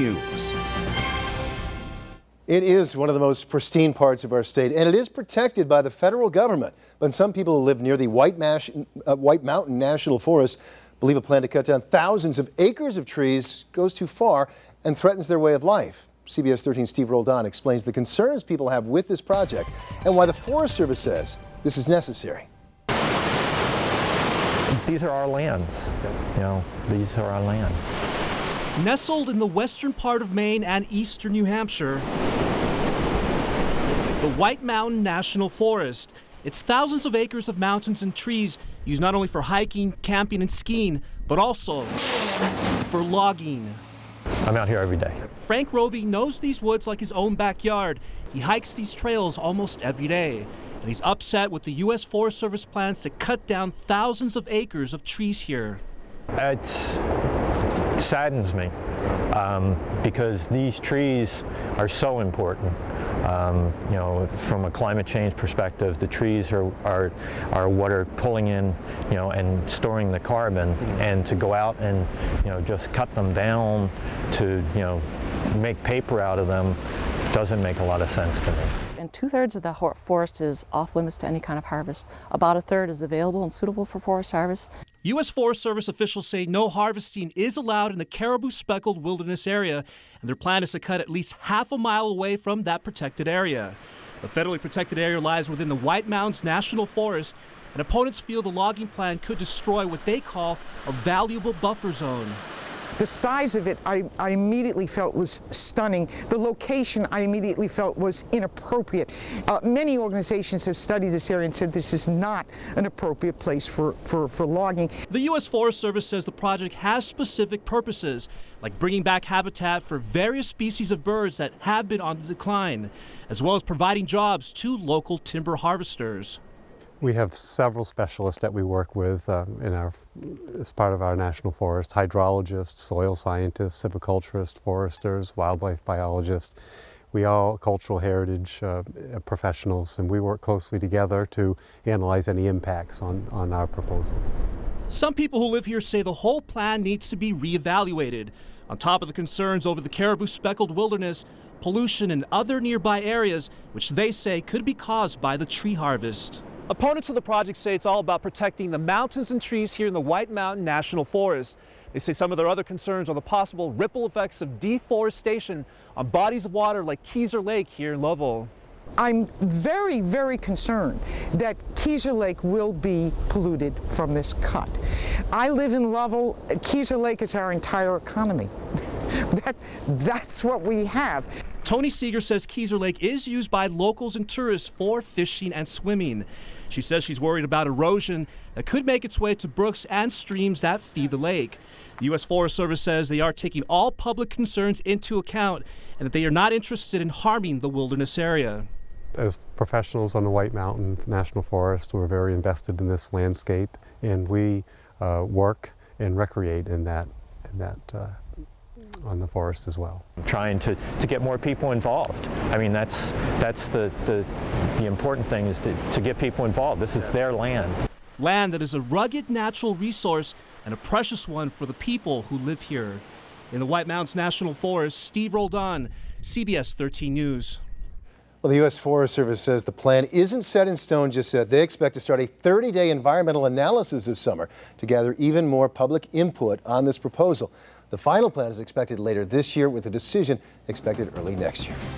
News. It is one of the most pristine parts of our state, and it is protected by the federal government. But some people who live near the White Mountain National Forest believe a plan to cut down thousands of acres of trees goes too far and threatens their way of life. CBS 13's Steve Roldan explains the concerns people have with this project and why the Forest Service says this is necessary. These are our lands. These are our lands. Nestled in the western part of Maine and eastern New Hampshire, the White Mountain National Forest. It's thousands of acres of mountains and trees used not only for hiking, camping, and skiing, but also for logging. I'm out here every day. Frank Roby knows these woods like his own backyard. He hikes these trails almost every day, and he's upset with the U.S. Forest Service plans to cut down thousands of acres of trees here. It saddens me because these trees are so important. From a climate change perspective, the trees are what are pulling in, and storing the carbon. And to go out and, just cut them down to, make paper out of them doesn't make a lot of sense to me. And 2/3 of the forest is off limits to any kind of harvest. About 1/3 is available and suitable for forest harvest. U.S. Forest Service officials say no harvesting is allowed in the caribou-speckled wilderness area, and their plan is to cut at least half a mile away from that protected area. The federally protected area lies within the White Mountains National Forest, and opponents feel the logging plan could destroy what they call a valuable buffer zone. The size of it, I immediately felt was stunning. The location, I immediately felt was inappropriate. Many organizations have studied this area and said this is not an appropriate place for logging. The U.S. Forest Service says the project has specific purposes, like bringing back habitat for various species of birds that have been on the decline, as well as providing jobs to local timber harvesters. We have several specialists that we work with as part of our national forest: hydrologists, soil scientists, silviculturists, foresters, wildlife biologists. We all cultural heritage professionals, and we work closely together to analyze any impacts on our proposal. Some people who live here say the whole plan needs to be reevaluated. On top of the concerns over the caribou-speckled wilderness, pollution in other nearby areas, which they say could be caused by the tree harvest. Opponents of the project say it's all about protecting the mountains and trees here in the White Mountain National Forest. They say some of their other concerns are the possible ripple effects of deforestation on bodies of water like Keyser Lake here in Lovell. I'm very, very concerned that Keyser Lake will be polluted from this cut. I live in Lovell. Keyser Lake is our entire economy. That's what we have. Tony Seeger says Keyser Lake is used by locals and tourists for fishing and swimming. She says she's worried about erosion that could make its way to brooks and streams that feed the lake. The U.S. Forest Service says they are taking all public concerns into account and that they are not interested in harming the wilderness area. As professionals on the White Mountain National Forest, we're very invested in this landscape, and we work and recreate in that on the forest as well. Trying to get more people involved. I mean, that's the important thing, is to get people involved. This is their land. Land that is a rugged natural resource and a precious one for the people who live here. In the White Mountains National Forest, Steve Roldan, CBS 13 News. Well, the U.S. Forest Service says the plan isn't set in stone just yet. They expect to start a 30-day environmental analysis this summer to gather even more public input on this proposal. The final plan is expected later this year, with a decision expected early next year.